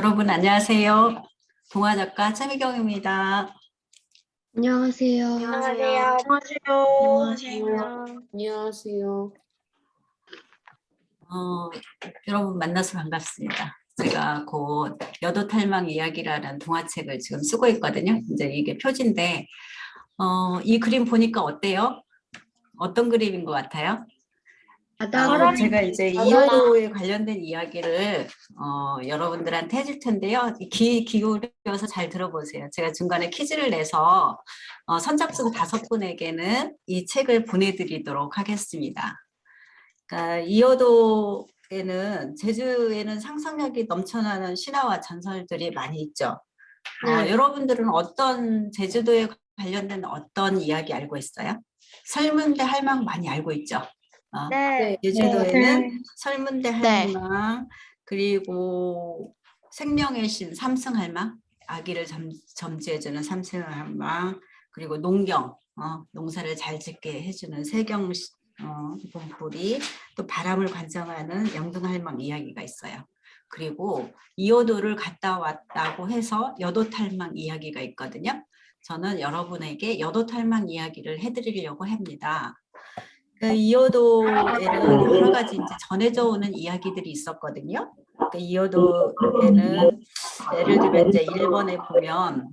여러분 안녕하세요. 동화작가 최미경입니다. 안녕하세요. 안녕하세요. 안녕하세요. 안녕하세요. 여러분 만나서 반갑습니다. 제가 곧 여도탈망 이야기라는 동화책을 지금 쓰고 있거든요. 이제 이게 표지인데 이 그림 보니까 어때요? 어떤 그림인 것 같아요? 제가 이제 이효도에 관련된 이야기를 여러분들한테 해줄 텐데요. 귀 기울여서 잘 들어보세요. 제가 중간에 퀴즈를 내서 선착순 5분에게는 이 책을 보내드리도록 하겠습니다. 그러니까 이효도에는 제주에는 상상력이 넘쳐나는 신화와 전설들이 많이 있죠. 여러분들은 어떤 제주도에 관련된 어떤 이야기 알고 있어요? 설문대 할망 많이 알고 있죠? 네. 제주도에는 설문대 할망, 그리고 생명의 신 삼승할망, 아기를 점지해주는 삼승할망, 그리고 농경, 농사를 잘 짓게 해주는 세경 봉풀이, 또 바람을 관장하는 영등할망 이야기가 있어요. 그리고 이효도를 갔다 왔다고 해서 여도탈망 이야기가 있거든요. 저는 여러분에게 여도탈망 이야기를 해드리려고 합니다. 이효도에는 여러 가지 이제 전해져 오는 이야기들이 있었거든요. 이효도에는 예를 들면 이제 1번에 보면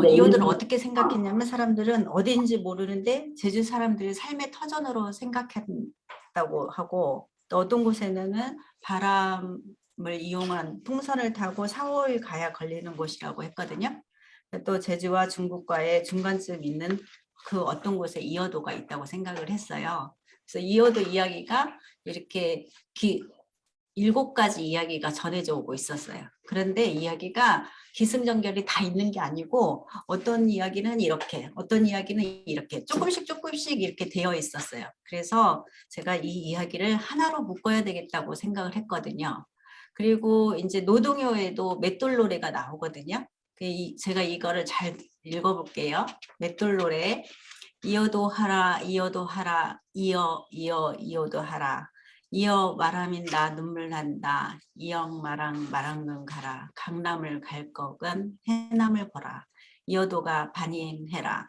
이효도를 어떻게 생각했냐면 사람들은 어디인지 모르는데 제주 사람들이 삶의 터전으로 생각했다고 하고, 또 어떤 곳에는 바람을 이용한 풍선을 타고 4, 5일 가야 걸리는 곳이라고 했거든요. 또 제주와 중국과의 중간쯤 있는 그 어떤 곳에 이효도가 있다고 생각을 했어요. 그래서 이효도 이야기가 이렇게 7가지 이야기가 전해져 오고 있었어요. 그런데 이야기가 기승전결이 다 있는 게 아니고 어떤 이야기는 이렇게, 어떤 이야기는 이렇게 조금씩 이렇게 되어 있었어요. 그래서 제가 이 이야기를 하나로 묶어야 되겠다고 생각을 했거든요. 그리고 이제 노동요에도 맷돌노래가 나오거든요. 제가 이거를 잘 읽어볼게요. 맷돌노래. 이어도 하라, 이어도 하라, 이어도 하라. 이어 말하민다 눈물 난다. 이영 마랑 마랑릉 가라. 강남을 갈 거건 해남을 보라. 이어도가 반인해라.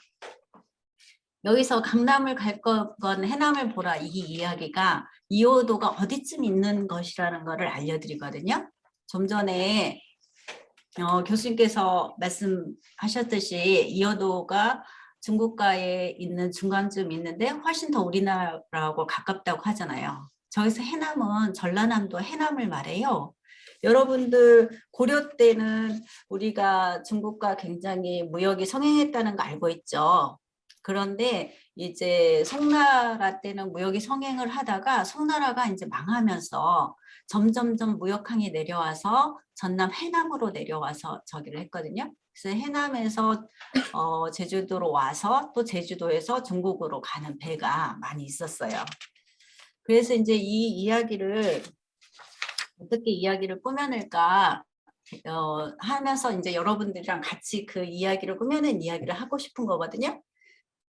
여기서 강남을 갈 거건 해남을 보라, 이 이야기가 이효도가 어디쯤 있는 것이라는 것을 알려드리거든요. 좀 전에 교수님께서 말씀하셨듯이 이효도가 중국가에 있는 중간쯤 있는데 훨씬 더 우리나라하고 가깝다고 하잖아요. 저기서 해남은 전라남도 해남을 말해요. 여러분들 고려 때는 우리가 중국과 굉장히 무역이 성행했다는 거 알고 있죠. 그런데 이제 송나라 때는 무역이 성행을 하다가 송나라가 이제 망하면서 점점점 무역항이 내려와서 전남 해남으로 내려와서 저기를 했거든요. 그래서 해남에서 제주도로 와서 또 제주도에서 중국으로 가는 배가 많이 있었어요. 그래서 이제 이 이야기를 어떻게 이야기를 꾸며낼까 하면서 이제 여러분들이랑 같이 그 이야기를 꾸며낸 이야기를 하고 싶은 거거든요.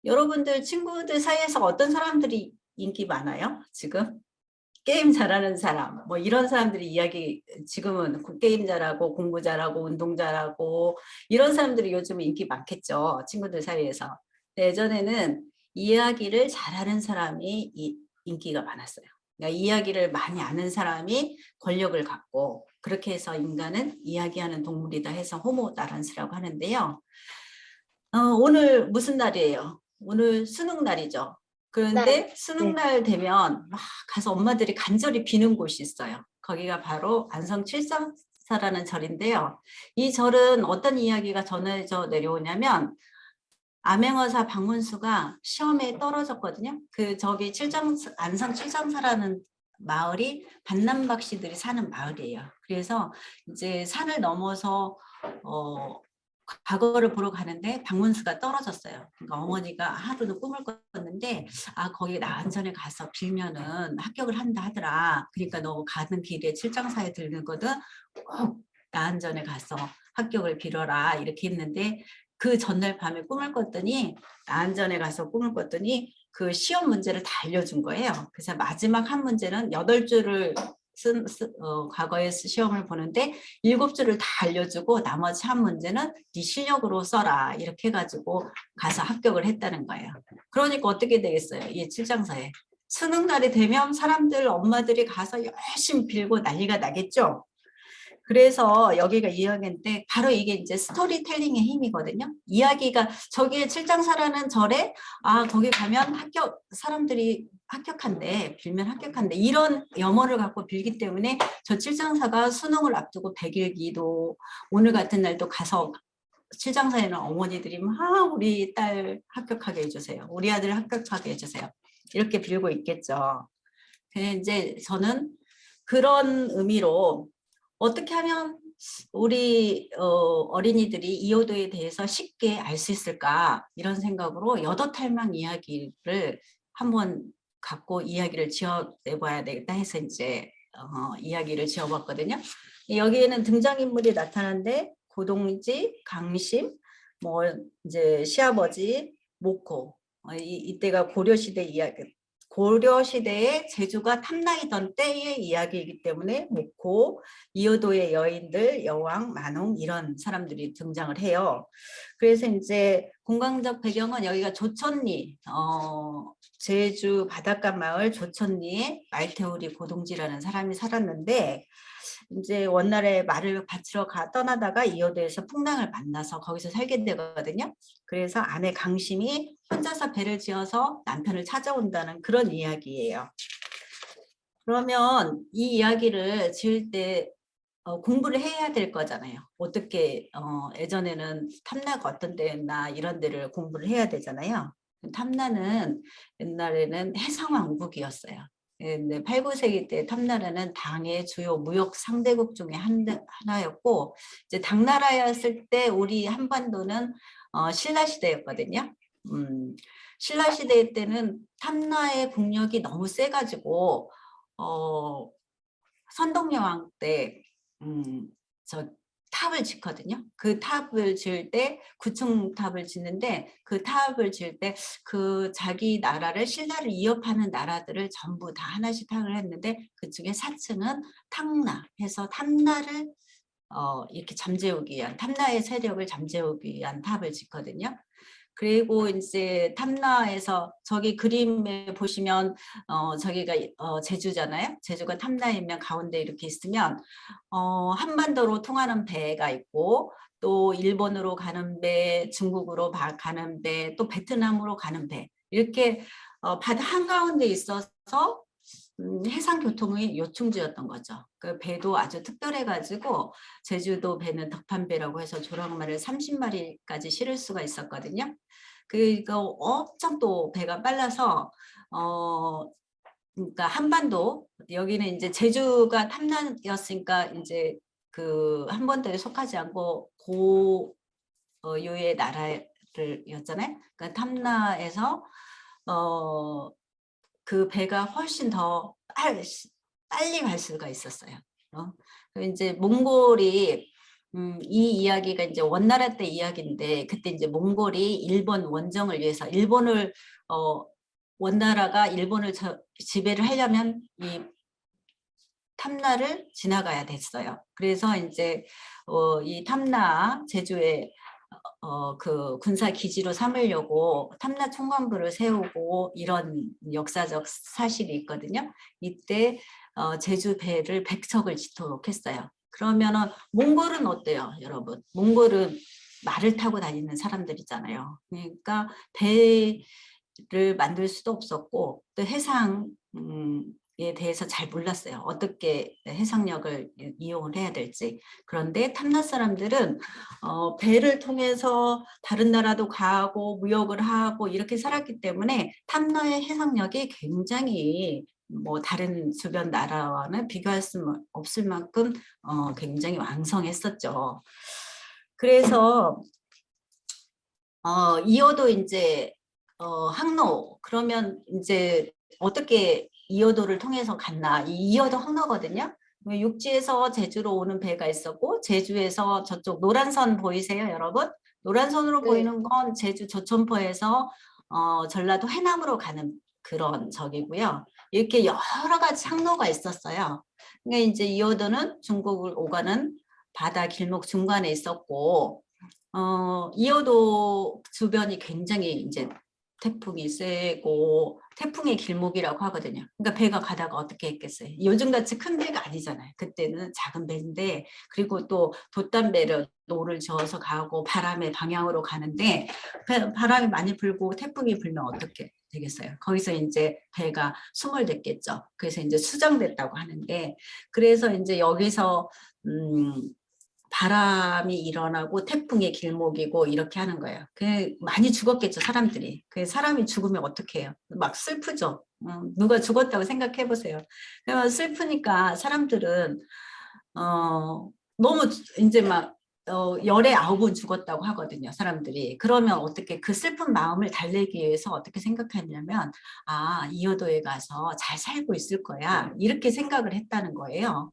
여러분들 친구들 사이에서 어떤 사람들이 인기 많아요? 지금? 게임 잘하는 사람, 뭐 이런 사람들이 이야기, 지금은 게임 잘하고 공부 잘하고 운동 잘하고 이런 사람들이 요즘 인기 많겠죠. 친구들 사이에서. 예전에는 이야기를 잘하는 사람이 인기가 많았어요. 그러니까 이야기를 많이 아는 사람이 권력을 갖고, 그렇게 해서 인간은 이야기하는 동물이다 해서 호모 사피엔스라고 하는데요. 오늘 무슨 날이에요? 오늘 수능 날이죠. 그런데 수능날 되면 막 가서 엄마들이 간절히 비는 곳이 있어요. 거기가 바로 안성 칠성사라는 절인데요. 이 절은 어떤 이야기가 전해져 내려오냐면 암행어사 박문수가 시험에 떨어졌거든요. 저기 안성 칠성사라는 마을이 반남박씨들이 사는 마을이에요. 그래서 이제 산을 넘어서 과거를 보러 가는데 박문수가 떨어졌어요. 그러니까 어머니가 하루는 꿈을 꿨는데 거기 나안전에 가서 빌면은 합격을 한다 하더라. 그러니까 너 가는 길에 칠장사에 들거든 꼭 나안전에 가서 합격을 빌어라 이렇게 했는데, 그 전날 밤에 꿈을 꿨더니 나안전에 가서 꿈을 꿨더니 그 시험 문제를 다 알려준 거예요. 그래서 마지막 한 문제는 8줄을 과거에 시험을 보는데 7줄을 다 알려주고 나머지 한 문제는 네 실력으로 써라 이렇게 해가지고 가서 합격을 했다는 거예요. 그러니까 어떻게 되겠어요? 이 칠장사에 수능 날이 되면 사람들 엄마들이 가서 열심히 빌고 난리가 나겠죠. 그래서 여기가 이야기인데 바로 이게 이제 스토리텔링의 힘이거든요. 이야기가 저기에 칠장사라는 절에 거기 가면 사람들이 합격한대, 빌면 합격한대 이런 염원을 갖고 빌기 때문에 저 칠장사가 수능을 앞두고 100일 기도 오늘 같은 날도 가서 칠장사에는 어머니들이 막 우리 딸 합격하게 해주세요. 우리 아들 합격하게 해주세요. 이렇게 빌고 있겠죠. 근데 이제 저는 그런 의미로 어떻게 하면 우리 어린이들이 이효도에 대해서 쉽게 알 수 있을까 이런 생각으로 여도탈망 이야기를 한번 갖고 이야기를 지어내봐야 되겠다 해서 이제 이야기를 지어봤거든요. 여기에는 등장인물이 나타나는데 고동지, 강심, 뭐 이제 시아버지, 모코 이때가 고려시대 이야기. 고려시대에 제주가 탐나이던 때의 이야기이기 때문에 모코, 이효도의 여인들, 여왕, 만홍 이런 사람들이 등장을 해요. 그래서 이제 공간적 배경은 여기가 조천리, 제주 바닷가 마을 조천리에 말태우리 고동지라는 사람이 살았는데 이제 원날에 말을 바치러 떠나다가 이효도에서 풍랑을 만나서 거기서 살게 되거든요. 그래서 아내 강심이 혼자서 배를 지어서 남편을 찾아온다는 그런 이야기예요. 그러면 이 이야기를 지을 때 공부를 해야 될 거잖아요. 어떻게 예전에는 탐나가 어떤 데였나 이런 데를 공부를 해야 되잖아요. 탐나는 옛날에는 해상왕국이었어요. 8, 9세기 때 탐나라는 당의 주요 무역 상대국 중에 하나였고 이제 당나라였을 때 우리 한반도는 신라시대였거든요. 신라시대 때는 탐나의 국력이 너무 세가지고 선동여왕 때 저 탑을 짓거든요. 그 탑을 지을 때 9층 탑을 짓는데 그 탑을 지을 때 그 자기 나라를 신라를 이어파는 나라들을 전부 다 하나씩 탑을 했는데 그 중에 4층은 탕나 해서 탐나를 이렇게 잠재우기 위한 탐나의 세력을 잠재우기 위한 탑을 짓거든요. 그리고 이제 탐나에서 저기 그림에 보시면 저기가 제주잖아요. 제주가 탐나이면 가운데 이렇게 있으면 한반도로 통하는 배가 있고 또 일본으로 가는 배, 중국으로 가는 배, 또 베트남으로 가는 배 이렇게 바다 한가운데 있어서 해상 교통의 요충지였던 거죠. 그 배도 아주 특별해가지고 제주도 배는 덕판배라고 해서 조랑말을 30마리까지 실을 수가 있었거든요. 그거 엄청 또 배가 빨라서 그러니까 한반도 여기는 이제 제주가 탐나였으니까 이제 그 한반도에 속하지 않고 고유의 나라였잖아요. 그러니까 탐나에서 그 배가 훨씬 더 빨리 갈 수가 있었어요. 이제 몽골이 이 이야기가 이제 원나라 때 이야기인데 그때 이제 몽골이 일본 원정을 위해서 일본을 원나라가 일본을 지배를 하려면 이 탐나를 지나가야 됐어요. 그래서 이제 이 탐나 제주에 그 군사 기지로 삼으려고 탐나 총관부를 세우고 이런 역사적 사실이 있거든요. 이때 제주 배를 100척을 짓도록 했어요. 그러면은 몽골은 어때요, 여러분? 몽골은 말을 타고 다니는 사람들이잖아요. 그러니까 배를 만들 수도 없었고 또 해상에 대해서 잘 몰랐어요. 어떻게 해상력을 이용을 해야 될지. 그런데 탐나 사람들은 배를 통해서 다른 나라도 가고 무역을 하고 이렇게 살았기 때문에 탐나의 해상력이 굉장히 뭐 다른 주변 나라와는 비교할 수 없을 만큼 굉장히 왕성했었죠. 그래서 이어도 이제 항로 그러면 이제 어떻게 이어도를 통해서 갔나 이 이어도 항로거든요. 육지에서 제주로 오는 배가 있었고 제주에서 저쪽 노란선 보이세요, 여러분? 노란선으로 네. 보이는 건 제주 조천포에서 전라도 해남으로 가는 그런 적이고요. 이렇게 여러 가지 항로가 있었어요. 그러니까 이제 이어도는 중국을 오가는 바다 길목 중간에 있었고, 이어도 주변이 굉장히 이제 태풍이 세고 태풍의 길목이라고 하거든요. 그러니까 배가 가다가 어떻게 했겠어요? 요즘같이 큰 배가 아니잖아요. 그때는 작은 배인데, 그리고 또 돛담배를 노를 저어서 가고 바람의 방향으로 가는데, 바람이 많이 불고 태풍이 불면 어떻게 되겠어요? 거기서 이제 배가 수몰됐겠죠. 그래서 이제 수정됐다고 하는데, 그래서 이제 여기서 바람이 일어나고 태풍의 길목이고 이렇게 하는 거예요. 많이 죽었겠죠, 사람들이. 사람이 죽으면 어떻게 해요? 막 슬프죠. 누가 죽었다고 생각해 보세요. 슬프니까 사람들은 너무 이제 막 열에 9은 죽었다고 하거든요, 사람들이. 그러면 어떻게 그 슬픈 마음을 달래기 위해서 어떻게 생각했냐면, 아, 이어도에 가서 잘 살고 있을 거야, 이렇게 생각을 했다는 거예요.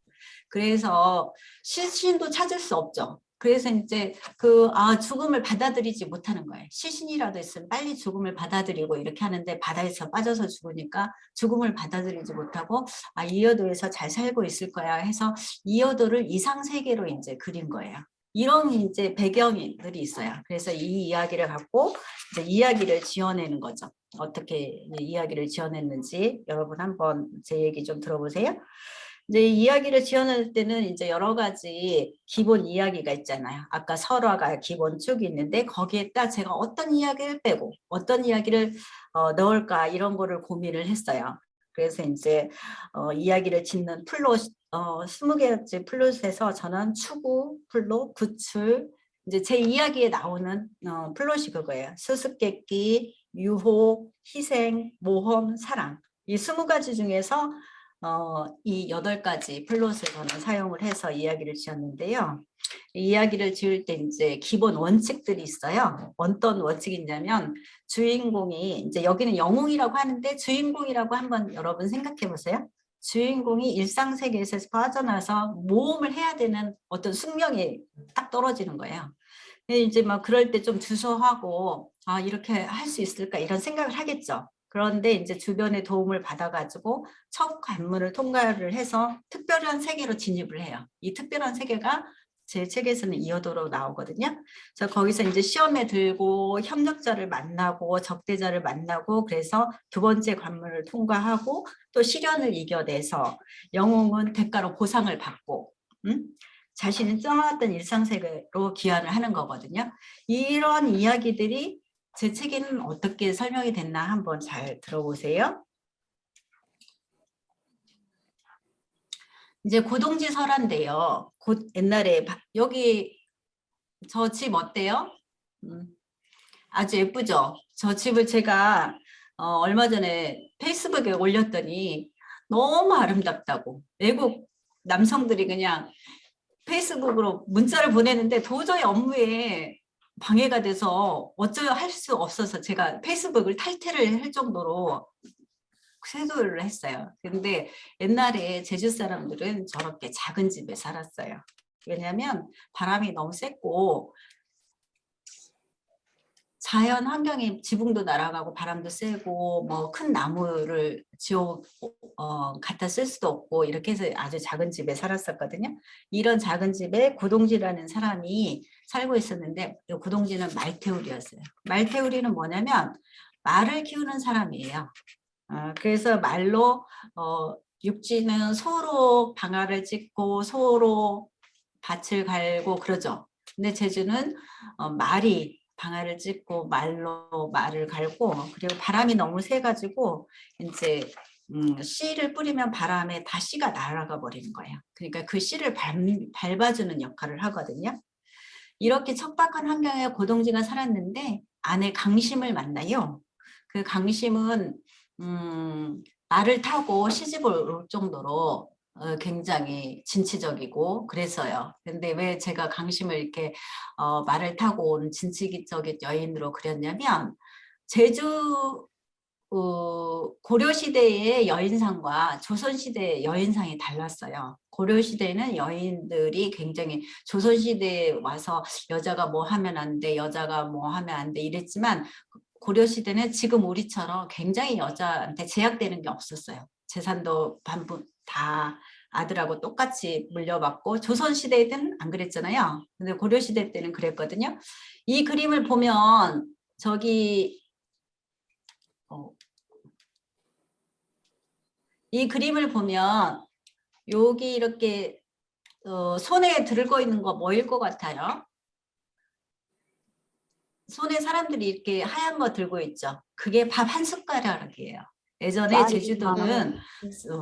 그래서 시신도 찾을 수 없죠. 그래서 이제 죽음을 받아들이지 못하는 거예요. 시신이라도 있으면 빨리 죽음을 받아들이고 이렇게 하는데, 바다에서 빠져서 죽으니까 죽음을 받아들이지 못하고, 아, 이어도에서 잘 살고 있을 거야 해서 이어도를 이상 세계로 이제 그린 거예요. 이런 이제 배경들이 있어요. 그래서 이 이야기를 갖고 이제 이야기를 지어내는 거죠. 어떻게 이야기를 지어냈는지 여러분 한번 제 얘기 좀 들어보세요. 이제 이야기를 지어낼 때는 이제 여러 가지 기본 이야기가 있잖아요. 아까 설화가 기본 축이 있는데, 거기에다 제가 어떤 이야기를 빼고 어떤 이야기를 넣을까, 이런 거를 고민을 했어요. 그래서 이제 이야기를 짓는 플롯, 20개째 플롯에서 저는 추구, 플롯, 구출, 이제 제 이야기에 나오는 플롯이 그거예요. 수수께끼, 유혹, 희생, 모험, 사랑. 이 20가지 중에서 이 8가지 플롯을 저는 사용을 해서 이야기를 지었는데요. 이 이야기를 지을 때 이제 기본 원칙들이 있어요. 어떤 원칙이 있냐면, 주인공이 이제 여기는 영웅이라고 하는데, 주인공이라고 한번 여러분 생각해 보세요. 주인공이 일상 세계에서 빠져나서 모험을 해야 되는 어떤 숙명이 딱 떨어지는 거예요. 이제 막 그럴 때 좀 주저하고, 아, 이렇게 할 수 있을까, 이런 생각을 하겠죠. 그런데 이제 주변의 도움을 받아가지고 첫 관문을 통과를 해서 특별한 세계로 진입을 해요. 이 특별한 세계가 제 책에서는 이어도로 나오거든요. 그래서 거기서 이제 시험에 들고 협력자를 만나고 적대자를 만나고, 그래서 2번째 관문을 통과하고 또 시련을 이겨내서 영웅은 대가로 보상을 받고, 자신이 떠났던 일상세계로 귀환을 하는 거거든요. 이런 이야기들이 제 책에는 어떻게 설명이 됐나 한번 잘 들어보세요. 이제 고동지 설화인데요. 옛날에 여기 저 집 어때요? 아주 예쁘죠? 저 집을 제가 얼마 전에 페이스북에 올렸더니 너무 아름답다고, 외국 남성들이 그냥 페이스북으로 문자를 보내는데 도저히 업무에 방해가 돼서 어쩌 할 수 없어서 제가 페이스북을 탈퇴를 할 정도로 쇄도를 했어요. 근데 옛날에 제주 사람들은 저렇게 작은 집에 살았어요. 왜냐하면 바람이 너무 셌고 자연 환경이, 지붕도 날아가고 바람도 세고 뭐 큰 나무를 갖다 쓸 수도 없고, 이렇게 해서 아주 작은 집에 살았었거든요. 이런 작은 집에 고동지라는 사람이 살고 있었는데, 이 고동지는 말태울이었어요. 말태울이는 뭐냐면 말을 키우는 사람이에요. 그래서 말로 육지는 소로 방아를 찢고 소로 밭을 갈고 그러죠. 근데 제주는 말이 방아를 찢고 말로 말을 갈고, 그리고 바람이 너무 세가지고 이제 씨를 뿌리면 바람에 다 씨가 날아가 버리는 거예요. 그러니까 그 씨를 밟아주는 역할을 하거든요. 이렇게 척박한 환경에 고동지가 살았는데 아내 강심을 만나요. 그 강심은 말을 타고 시집을 올 정도로 굉장히 진취적이고 그래서요. 근데 왜 제가 강심을 이렇게 말을 타고 온 진취적인 여인으로 그렸냐면, 제주 고려시대의 여인상과 조선시대의 여인상이 달랐어요. 고려시대는 여인들이 굉장히, 조선시대에 와서 여자가 뭐 하면 안 돼, 여자가 뭐 하면 안 돼 이랬지만, 고려시대는 지금 우리처럼 굉장히 여자한테 제약되는 게 없었어요. 재산도 반부 다 아들하고 똑같이 물려받고 조선시대 때는 안 그랬잖아요. 근데 고려시대 때는 그랬거든요. 이 그림을 보면 저기 이 그림을 보면 여기 이렇게 손에 들고 있는 거 뭐일 것 같아요? 손에 사람들이 이렇게 하얀 거 들고 있죠. 그게 밥 한 숟가락이에요. 예전에 제주도는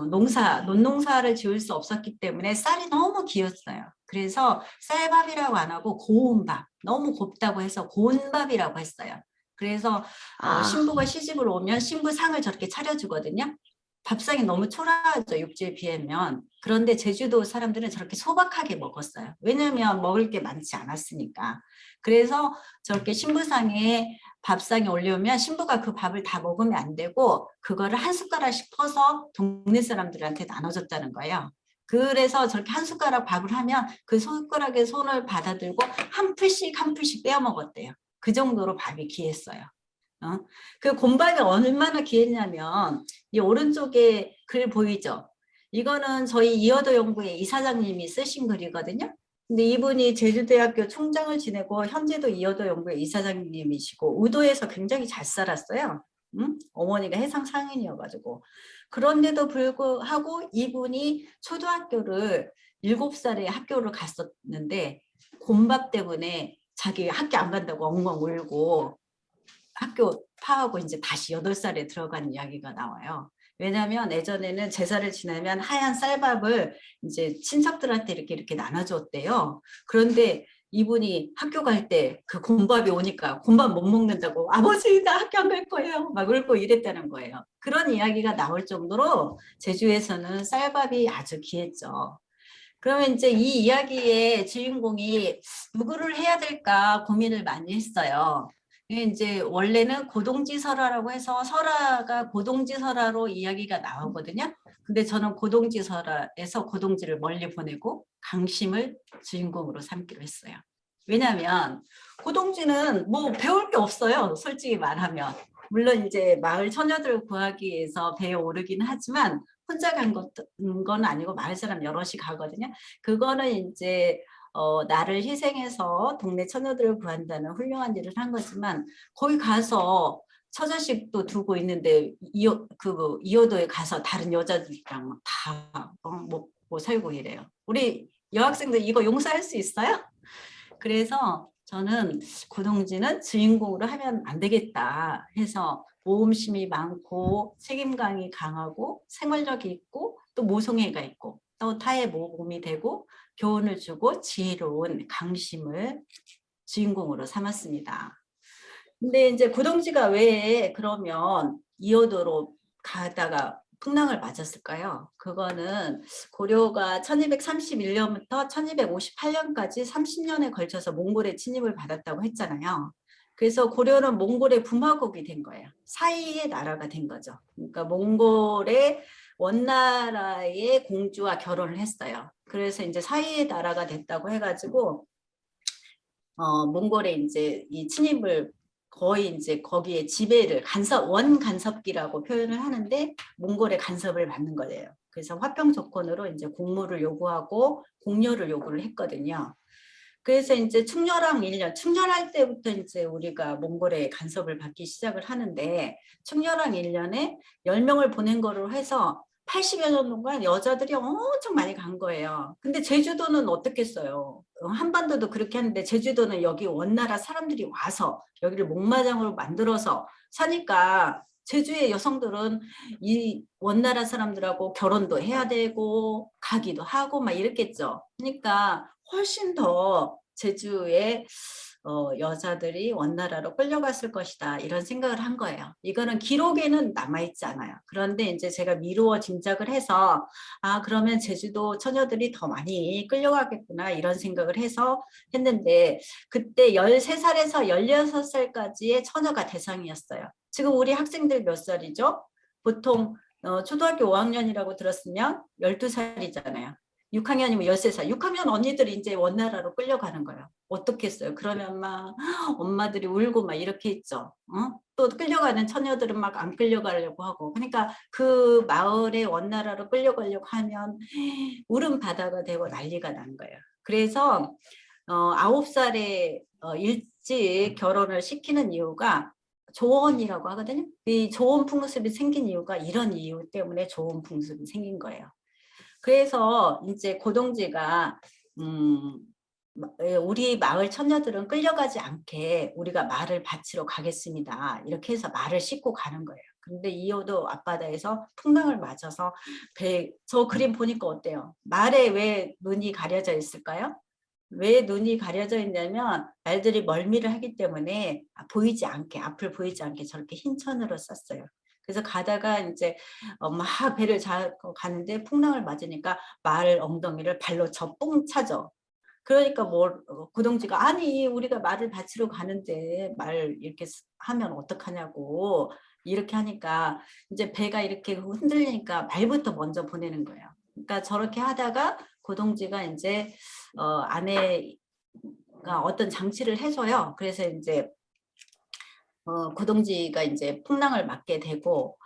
논농사를 지을 수 없었기 때문에 쌀이 너무 귀했어요. 그래서 쌀밥이라고 안 하고 고운 밥, 너무 곱다고 해서 고운밥이라고 했어요. 그래서 신부가 시집을 오면 신부상을 저렇게 차려주거든요. 밥상이 너무 초라하죠, 육지에 비하면. 그런데 제주도 사람들은 저렇게 소박하게 먹었어요. 왜냐하면 먹을 게 많지 않았으니까. 그래서 저렇게 신부상에 밥상에 올려오면 신부가 그 밥을 다 먹으면 안 되고 그거를 한 숟가락씩 퍼서 동네 사람들한테 나눠줬다는 거예요. 그래서 저렇게 한 숟가락 밥을 하면 그 숟가락에 손을 받아들고 한 풀씩 떼어 먹었대요. 그 정도로 밥이 귀했어요. 그 곰밥이 얼마나 귀했냐면 이 오른쪽에 글 보이죠? 이거는 저희 이어도 연구의 이사장님이 쓰신 글이거든요. 근데 이분이 제주대학교 총장을 지내고 현재도 이어도 연구의 이사장님이시고 우도에서 굉장히 잘 살았어요. 어머니가 해상 상인이어가지고. 그런데도 불구하고 이분이 초등학교를 7살에 학교를 갔었는데 곰밥 때문에 자기 학교 안 간다고 엉엉 울고 학교 파하고 이제 다시 8살에 들어간 이야기가 나와요. 왜냐하면 예전에는 제사를 지내면 하얀 쌀밥을 이제 친척들한테 이렇게 나눠줬대요. 그런데 이분이 학교 갈 때 그 곰밥이 오니까 곰밥 못 먹는다고 아버지 나 학교 안 갈 거예요. 막 울고 이랬다는 거예요. 그런 이야기가 나올 정도로 제주에서는 쌀밥이 아주 귀했죠. 그러면 이제 이 이야기의 주인공이 누구를 해야 될까 고민을 많이 했어요. 이제 원래는 고동지설화라고 해서 설화가 고동지설화로 이야기가 나오거든요. 근데 저는 고동지설화에서 고동지를 멀리 보내고 강심을 주인공으로 삼기로 했어요. 왜냐하면 고동지는 뭐 배울 게 없어요. 솔직히 말하면. 물론 이제 마을 처녀들을 구하기 위해서 배에 오르긴 하지만 혼자 간 건 아니고 마을 사람 여럿이 가거든요. 그거는 이제 나를 희생해서 동네 처녀들을 구한다는 훌륭한 일을 한 거지만 거기 가서 처자식도 두고 있는데 이어도에 가서 다른 여자들이랑 다 먹고 살고 이래요. 우리 여학생들 이거 용서할 수 있어요? 그래서 저는 고동지는 주인공으로 하면 안 되겠다 해서 모험심이 많고 책임감이 강하고 생활력이 있고 또 모성애가 있고 또 타의 모범이 되고 교훈을 주고 지혜로운 강심을 주인공으로 삼았습니다. 근데 이제 고동지가 왜 그러면 이어도로 가다가 풍랑을 맞았을까요? 그거는 고려가 1231년부터 1258년까지 30년에 걸쳐서 몽골의 침입을 받았다고 했잖아요. 그래서 고려는 몽골의 부마국이 된 거예요. 사이의 나라가 된 거죠. 그러니까 몽골의 원나라의 공주와 결혼을 했어요. 그래서 이제 사이의 나라가 됐다고 해가지고 몽골의 이제 이 침입을 거의 이제 거기에 지배를 원간섭기라고 표현을 하는데 몽골의 간섭을 받는 거예요. 그래서 화평 조건으로 이제 공무를 요구하고 공료를 요구를 했거든요. 그래서 이제 충렬왕 1년, 충렬할 때부터 이제 우리가 몽골의 간섭을 받기 시작을 하는데 충렬왕 1년에 10명을 보낸 거로 해서 80여 년 동안 여자들이 엄청 많이 간 거예요. 근데 제주도는 어떻겠어요? 한반도도 그렇게 하는데 제주도는 여기 원나라 사람들이 와서 여기를 목마장으로 만들어서 사니까 제주의 여성들은 이 원나라 사람들하고 결혼도 해야 되고 가기도 하고 막 이랬겠죠. 그러니까 훨씬 더 제주의 여자들이 원나라로 끌려갔을 것이다 이런 생각을 한 거예요. 이거는 기록에는 남아있지 않아요. 그런데 이제 제가 미루어 짐작을 해서 그러면 제주도 처녀들이 더 많이 끌려가겠구나 이런 생각을 해서 했는데 그때 13살에서 16살까지의 처녀가 대상이었어요. 지금 우리 학생들 몇 살이죠? 보통 초등학교 5학년이라고 들었으면 12살이잖아요. 6학년이면 13살. 6학년 언니들이 이제 원나라로 끌려가는 거예요. 어떻겠어요? 그러면 막 엄마들이 울고 막 이렇게 했죠. 또 끌려가는 처녀들은 막 안 끌려가려고 하고. 그러니까 그 마을에 원나라로 끌려가려고 하면 울음 바다가 되고 난리가 난 거예요. 그래서 9살에 일찍 결혼을 시키는 이유가 조언이라고 하거든요. 이 조언 풍습이 생긴 이유가 이런 이유 때문에 조언 풍습이 생긴 거예요. 그래서 이제 고동지가 우리 마을 처녀들은 끌려가지 않게 우리가 말을 바치러 가겠습니다. 이렇게 해서 말을 싣고 가는 거예요. 근데 이호도 앞바다에서 풍랑을 맞아서 저 그림 보니까 어때요? 말에 왜 눈이 가려져 있을까요? 왜 눈이 가려져 있냐면 말들이 멀미를 하기 때문에 보이지 않게, 앞을 보이지 않게 저렇게 흰 천으로 썼어요. 그래서 가다가 이제 막 배를 잡고 가는데 풍랑을 맞으니까 말 엉덩이를 발로 뻥 차죠. 그러니까 고동지가 아니 우리가 말을 바치러 가는데 말 이렇게 하면 어떡하냐고 이렇게 하니까 이제 배가 이렇게 흔들리니까 말부터 먼저 보내는 거예요. 그러니까 저렇게 하다가 고동지가 이제 아내가 어떤 장치를 해줘요. 그래서 이제 고동지가 이제 풍랑을 맞게 되고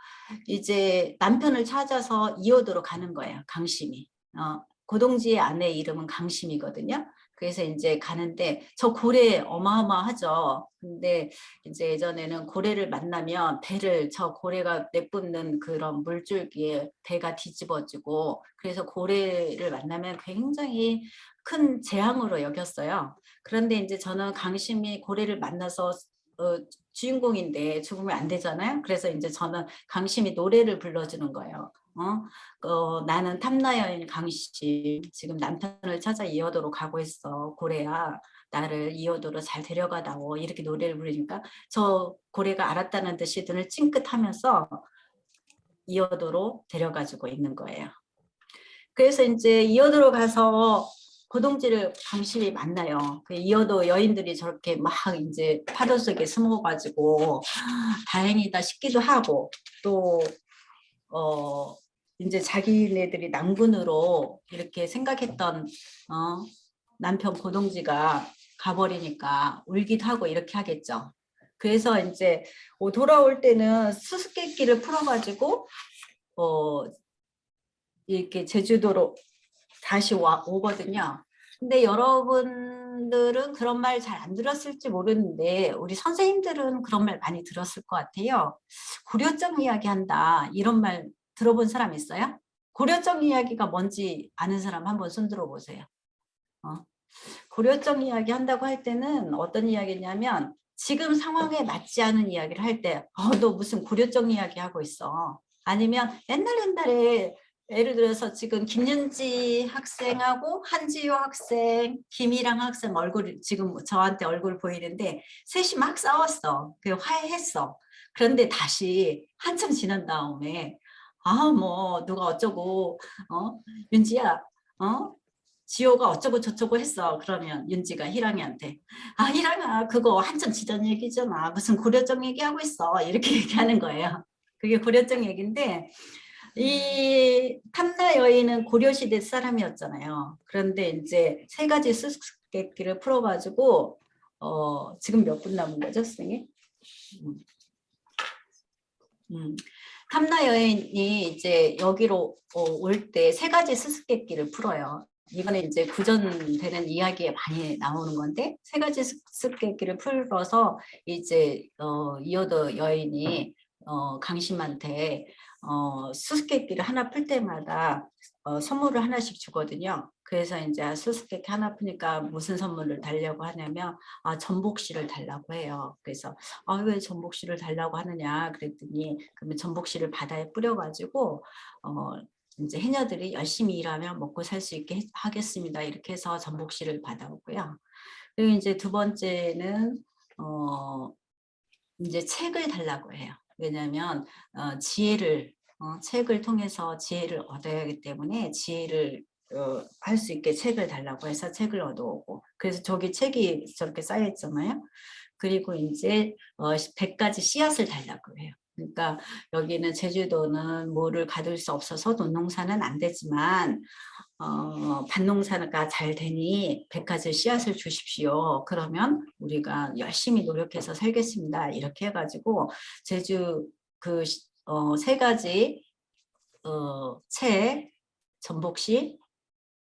이제 남편을 찾아서 이호도로 가는 거예요. 강심이. 고동지의 아내 이름은 강심이거든요. 그래서 이제 가는데 저 고래 어마어마하죠. 근데 이제 예전에는 고래를 만나면 저 고래가 내뿜는 그런 물줄기에 배가 뒤집어지고 그래서 고래를 만나면 굉장히 큰 재앙으로 여겼어요. 그런데 이제 저는 강심이 고래를 만나서 주인공인데 죽으면 안 되잖아요. 그래서 이제 저는 강심이 노래를 불러주는 거예요. 나는 탐나 여인 강심 지금 남편을 찾아 이어도로 가고 있어. 고래야 나를 이어도로 잘 데려가다오. 이렇게 노래를 부르니까 저 고래가 알았다는 듯이 눈을 찡긋하면서 이어도로 데려가지고 있는 거예요. 그래서 이제 이어도로 가서 고동지를 강심이 만나요. 그 이어도 여인들이 저렇게 막 이제 파도 속에 숨어가지고 다행이다 싶기도 하고 또 이제 자기네들이 남군으로 이렇게 생각했던 남편 고동지가 가버리니까 울기도 하고 이렇게 하겠죠. 그래서 이제 돌아올 때는 수수께끼를 풀어가지고 이렇게 제주도로 다시 오거든요. 근데 여러분들은 그런 말 잘 안 들었을지 모르는데 우리 선생님들은 그런 말 많이 들었을 것 같아요. 고려정 이야기한다 이런 말 들어본 사람 있어요? 고려정 이야기가 뭔지 아는 사람 한번 손 들어보세요. 고려정 이야기 한다고 할 때는 어떤 이야기냐면 지금 상황에 맞지 않은 이야기를 할 때 너 무슨 고려정 이야기 하고 있어. 아니면 옛날에 예를 들어서 지금 김윤지 학생하고 한지효 학생, 김희랑 학생 얼굴 지금 저한테 얼굴 보이는데 셋이 막 싸웠어. 그 화해했어. 그런데 다시 한참 지난 다음에 뭐 누가 어쩌고 윤지야 지호가 어쩌고 저쩌고 했어. 그러면 윤지가 희랑이한테 희랑아 그거 한참 지난 얘기잖아. 무슨 고려정 얘기하고 있어. 이렇게 얘기하는 거예요. 그게 고려정 얘기인데 이 탐나 여인은 고려시대 사람이었잖아요. 그런데 이제 세 가지 수수께끼를 풀어가지고 지금 몇 분 남은 거죠, 선생님? 탐나 여인이 이제 여기로 올 때 세 가지 수수께끼를 풀어요. 이거는 이제 구전되는 이야기에 많이 나오는 건데 세 가지 수수께끼를 풀어서 이제 이어도 여인이 강심한테 수수께끼를 하나 풀 때마다 선물을 하나씩 주거든요. 그래서 이제 수수께끼 하나 푸니까 무슨 선물을 달라고 하냐면 전복씨를 달라고 해요. 그래서 왜 전복씨를 달라고 하느냐 그랬더니 그러면 전복씨를 바다에 뿌려가지고 이제 해녀들이 열심히 일하면 먹고 살 수 있게 하겠습니다. 이렇게 해서 전복씨를 받아오고요. 그리고 이제 두 번째는 이제 책을 달라고 해요. 왜냐하면 책을 통해서 지혜를 얻어야 하기 때문에 지혜를 할 수 있게 책을 달라고 해서 책을 얻어오고 그래서 저기 책이 저렇게 쌓여 있잖아요. 그리고 이제 100가지 씨앗을 달라고 해요. 그러니까 여기는 제주도는 뭐를 가둘 수 없어서 논농사는 안 되지만 밭농사가 잘 되니 100가지 씨앗을 주십시오. 그러면 우리가 열심히 노력해서 살겠습니다. 이렇게 해가지고 제주 그 3가지 채, 전복씨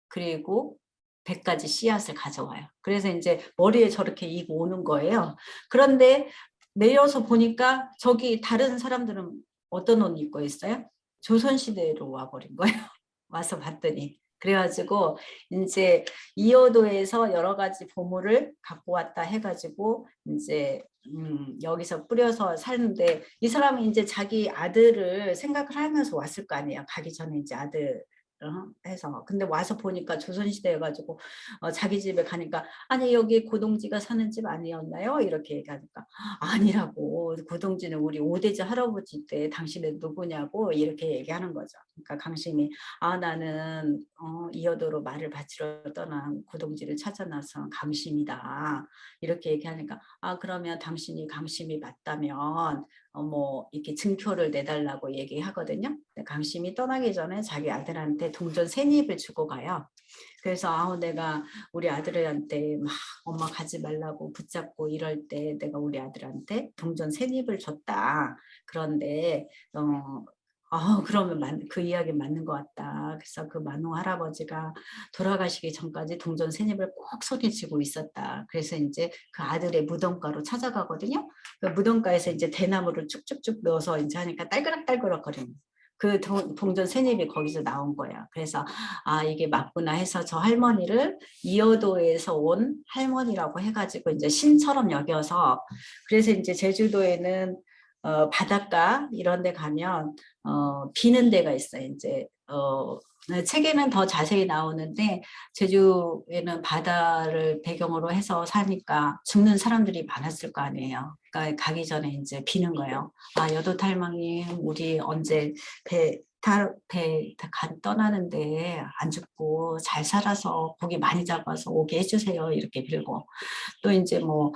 그리고 100가지 씨앗을 가져와요. 그래서 이제 머리에 저렇게 이고 오는 거예요. 그런데 내려서 보니까 저기 다른 사람들은 어떤 옷 입고 있어요? 조선시대로 와버린 거예요. 와서 봤더니. 그래가지고 이제 이어도에서 여러 가지 보물을 갖고 왔다 해가지고 이제 여기서 뿌려서 사는데 이 사람은 이제 자기 아들을 생각을 하면서 왔을 거 아니에요. 가기 전에 이제 아들 해서 근데 와서 보니까 조선시대여가지고 자기 집에 가니까 아니 여기 고동지가 사는 집 아니었나요? 이렇게 얘기하니까 아니라고 고동지는 우리 오대지 할아버지 때 당신은 누구냐고 이렇게 얘기하는 거죠. 그러니까 강심이 나는 이어도로 말을 바치러 떠난 고동지를 찾아 나선 강심이다 이렇게 얘기하니까 그러면 당신이 강심이 맞다면 뭐 이렇게 증표를 내달라고 얘기하거든요. 강심이 떠나기 전에 자기 아들한테 동전 3입을 주고 가요. 그래서 내가 우리 아들한테 막 엄마 가지 말라고 붙잡고 이럴 때 내가 우리 아들한테 동전 3입을 줬다. 그런데 그러면 그 이야기 맞는 것 같다. 그래서 그 만호 할아버지가 돌아가시기 전까지 동전 3입을 꼭 손에 쥐고 있었다. 그래서 이제 그 아들의 무덤가로 찾아가거든요. 그 무덤가에서 이제 대나무를 쭉쭉쭉 넣어서 이제 하니까 딸그락딸그락 거리는 그 동전 3입이 거기서 나온 거예요. 그래서 이게 맞구나 해서 저 할머니를 이어도에서 온 할머니라고 해가지고 이제 신처럼 여겨서 그래서 이제 제주도에는 바닷가 이런 데 가면 비는 데가 있어요. 이제 책에는 더 자세히 나오는데 제주에는 바다를 배경으로 해서 사니까 죽는 사람들이 많았을 거 아니에요. 그러니까 가기 전에 이제 비는 거예요. 여도탈망님 우리 언제 배 떠나는데 안 죽고 잘 살아서 고기 많이 잡아서 오게 해주세요. 이렇게 빌고 또 이제 뭐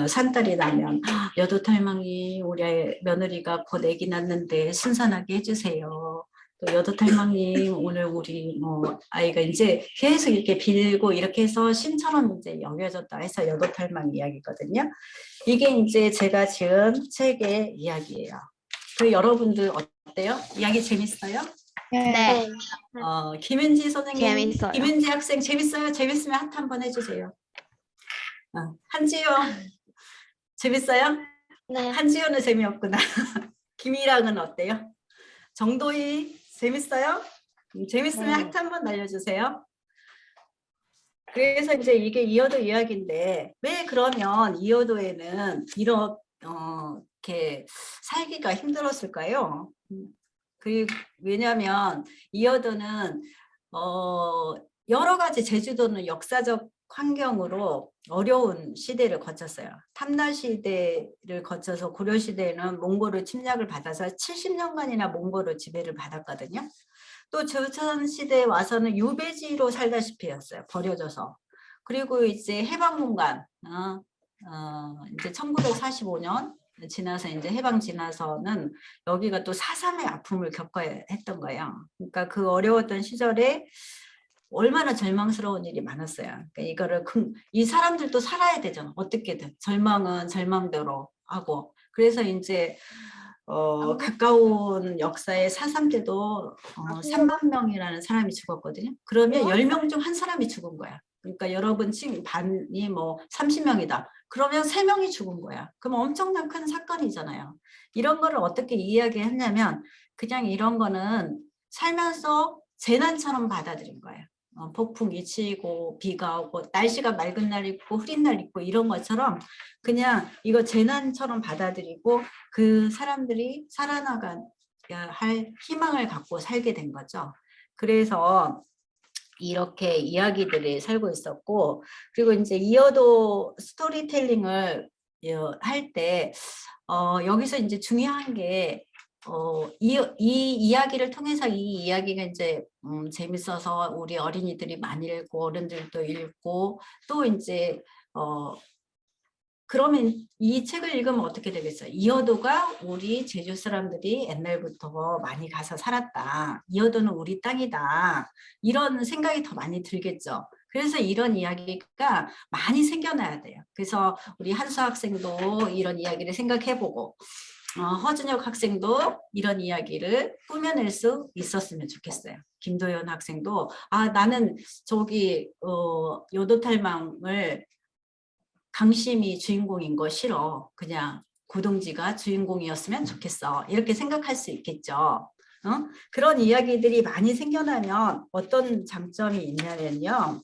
산딸이 나면 여도탈망이 우리 며느리가 곧 애기 낳는데 순산하게 해주세요. 또 여도탈망님 오늘 우리 뭐 아이가 이제 계속 이렇게 빌고 이렇게 해서 신처럼 이제 여겨졌다 해서 여도탈망 이야기거든요. 이게 이제 제가 지은 책의 이야기예요. 그 여러분들 어때요? 이야기 재밌어요? 네. 김은지 선생님, 재밌어요. 김은지 학생 재밌어요? 재밌으면 하트 한번 해주세요. 한지효 재밌어요? 네. 한지효는 재미없구나. 김이랑은 어때요? 정도희 재밌어요? 재밌으면 네. 하트 한번 날려주세요. 그래서 이제 이게 이어도 이야기인데 왜 그러면 이어도에는 이렇게 살기가 힘들었을까요? 그리고 왜냐하면 이어도는 여러 가지 제주도는 역사적 환경으로 어려운 시대를 거쳤어요. 탐나 시대를 거쳐서 고려 시대에는 몽골을 침략을 받아서 70년간이나 몽골을 지배를 받았거든요. 또 조선 시대에 와서는 유배지로 살다시피 했어요. 버려져서. 그리고 이제 해방문관 이제 1945년 지나서 이제 해방 지나서는 여기가 또 4.3의 아픔을 겪어야 했던 거예요. 그러니까 그 어려웠던 시절에 얼마나 절망스러운 일이 많았어요. 그러니까 이거를 이 사람들도 살아야 되잖아. 어떻게든 절망은 절망대로 하고. 그래서 이제 가까운 역사의 4.3 때도 3만 명이라는 사람이 죽었거든요. 그러면 10명 중 한 사람이 죽은 거야. 그러니까 여러분 지금 반이 뭐 30명이다. 그러면 3명이 죽은 거야. 그럼 엄청난 큰 사건이잖아요. 이런 거를 어떻게 이야기했냐면 그냥 이런 거는 살면서 재난처럼 받아들인 거예요. 폭풍이 치고 비가 오고 날씨가 맑은 날 있고 흐린 날 있고 이런 것처럼 그냥 이거 재난처럼 받아들이고 그 사람들이 살아나가야 할 희망을 갖고 살게 된 거죠. 그래서 이렇게 이야기들이 살고 있었고 그리고 이제 이어도 스토리텔링을 할 때 여기서 이제 중요한 게 이 이야기를 통해서 이 이야기가 이제 재밌어서 우리 어린이들이 많이 읽고 어른들도 읽고 또 이제 그러면 이 책을 읽으면 어떻게 되겠어요? 이어도가 우리 제주 사람들이 옛날부터 많이 가서 살았다. 이어도는 우리 땅이다. 이런 생각이 더 많이 들겠죠. 그래서 이런 이야기가 많이 생겨나야 돼요. 그래서 우리 한수 학생도 이런 이야기를 생각해보고 허준혁 학생도 이런 이야기를 꾸며낼 수 있었으면 좋겠어요. 김도연 학생도 나는 저기 요도탈망을 강심이 주인공인 거 싫어. 그냥 고동지가 주인공이었으면 좋겠어. 이렇게 생각할 수 있겠죠. 그런 이야기들이 많이 생겨나면 어떤 장점이 있냐면요.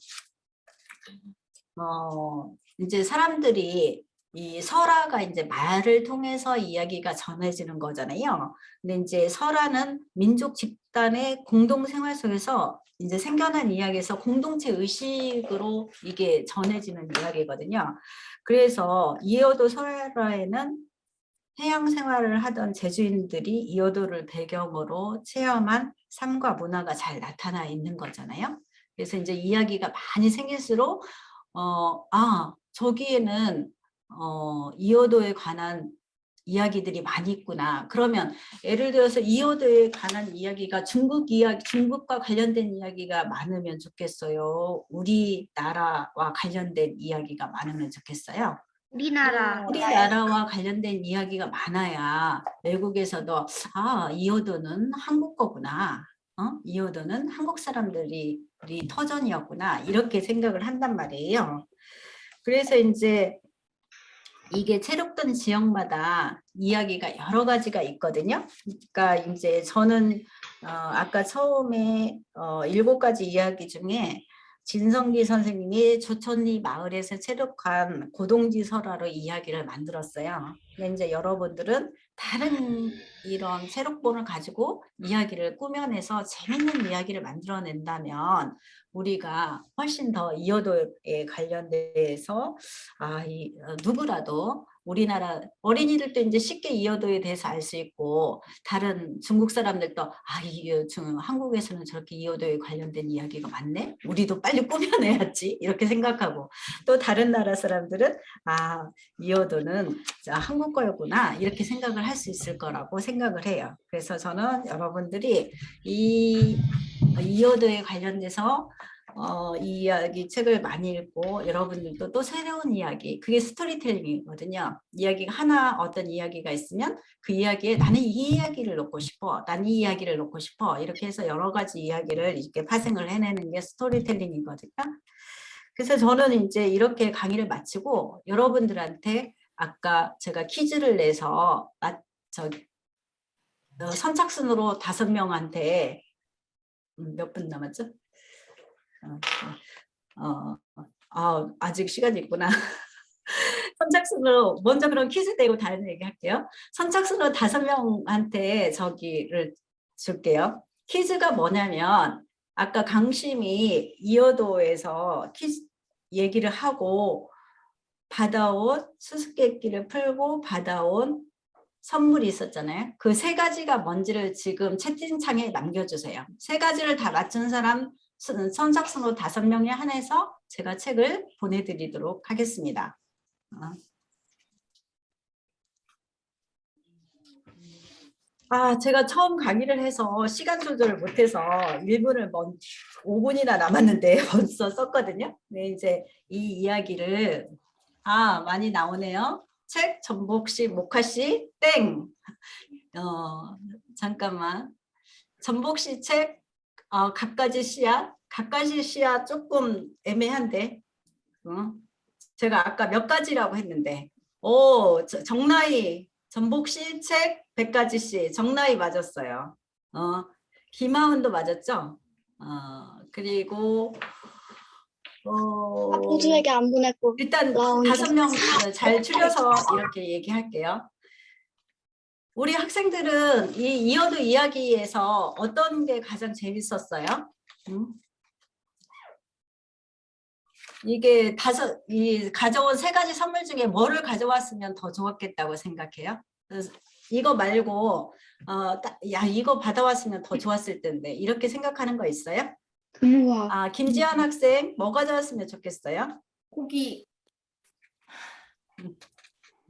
이제 사람들이 이 설화가 이제 말을 통해서 이야기가 전해지는 거잖아요. 근데 이제 설화는 민족 집단의 공동 생활 속에서 이제 생겨난 이야기에서 공동체 의식으로 이게 전해지는 이야기거든요. 그래서 이어도 설화에는 해양 생활을 하던 제주인들이 이어도를 배경으로 체험한 삶과 문화가 잘 나타나 있는 거잖아요. 그래서 이제 이야기가 많이 생길수록 저기에는 이어도에 관한 이야기들이 많이 있구나. 그러면 예를 들어서 이어도에 관한 이야기가 중국과 관련된 이야기가 많으면 좋겠어요. 우리나라와 관련된 이야기가 많으면 좋겠어요. 우리나라와 관련된 이야기가 많아야 외국에서도 이어도는 한국 거구나. 이어도는 한국 사람들이 터전이었구나. 이렇게 생각을 한단 말이에요. 그래서 이제 이게 체력던 지역마다 이야기가 여러 가지가 있거든요. 그러니까 이제 저는 아까 처음에 7가지 이야기 중에 진성기 선생님이 조천리 마을에서 체력한 고동지 설화로 이야기를 만들었어요. 근데 이제 여러분들은 다른 이런 체력본을 가지고 이야기를 꾸며내서 재밌는 이야기를 만들어낸다면 우리가 훨씬 더 이어도에 관련돼서 누구라도 우리나라 어린이들도 이제 쉽게 이어도에 대해서 알 수 있고 다른 중국 사람들도 한국에서는 저렇게 이어도에 관련된 이야기가 많네. 우리도 빨리 꾸며내야지 이렇게 생각하고 또 다른 나라 사람들은 이어도는 한국 거였구나 이렇게 생각을 할 수 있을 거라고 생각을 해요. 그래서 저는 여러분들이 이 이어도에 관련돼서 이 이야기 책을 많이 읽고 여러분들도 또 새로운 이야기 그게 스토리텔링이거든요. 이야기가 하나 어떤 이야기가 있으면 그 이야기에 나는 이 이야기를 넣고 싶어. 난 이 이야기를 넣고 싶어. 이렇게 해서 여러 가지 이야기를 이렇게 파생을 해내는 게 스토리텔링이거든요. 그래서 저는 이제 이렇게 강의를 마치고 여러분들한테 아까 제가 퀴즈를 내서 선착순으로 5명한테 몇 분 남았죠? 아직 시간이 있구나. 선착순으로 먼저 그럼 퀴즈 내고 다른 얘기 할게요. 선착순으로 5명한테 저기를 줄게요. 퀴즈가 뭐냐면 아까 강심이 이어도에서 퀴즈 얘기를 하고 받아온 수수께끼를 풀고 받아온 선물이 있었잖아요. 그 3가지가 뭔지를 지금 채팅창에 남겨주세요. 3가지를 다 맞춘 사람 선착순으로 5명에 한해서 제가 책을 보내드리도록 하겠습니다. 제가 처음 강의를 해서 시간 조절을 못해서 5분이나 남았는데 벌써 썼거든요. 네, 이제 이 이야기를 많이 나오네요. 책 전복씨 목화씨 땡. 잠깐만. 전복씨 책 갖가지 씨야 조금 애매한데. 제가 아까 몇 가지라고 했는데. 정나희 전복씨 책 100가지 씨 정나희 맞았어요. 김하은도 맞았죠? 그리고 보수에게 안 보냈고 일단 5명 잘 추려서 이렇게 얘기할게요. 우리 학생들은 이 이어도 이야기에서 어떤 게 가장 재밌었어요? 이게 가져온 3가지 선물 중에 뭐를 가져왔으면 더 좋았겠다고 생각해요? 이거 말고 이거 받아왔으면 더 좋았을 텐데 이렇게 생각하는 거 있어요? 금화. 김지한 학생 뭐 가져왔으면 좋겠어요? 고기.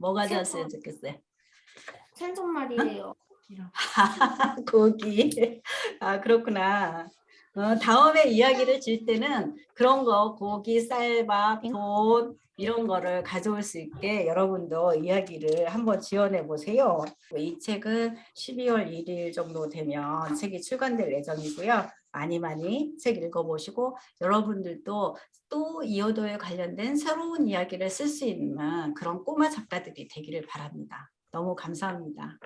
뭐가 좋았으면 좋겠어요? 생선말이에요. 고기. 아, 그렇구나. 다음에 이야기를 줄 때는 그런 거, 고기, 쌀밥, 돈, 이런 거를 가져올 수 있게 여러분도 이야기를 한번 지어내 보세요. 이 책은 12월 1일 정도 되면 책이 출간될 예정이고요. 많이 많이 책 읽어보시고 여러분들도 또 이효도에 관련된 새로운 이야기를 쓸 수 있는 그런 꼬마 작가들이 되기를 바랍니다. 너무 감사합니다.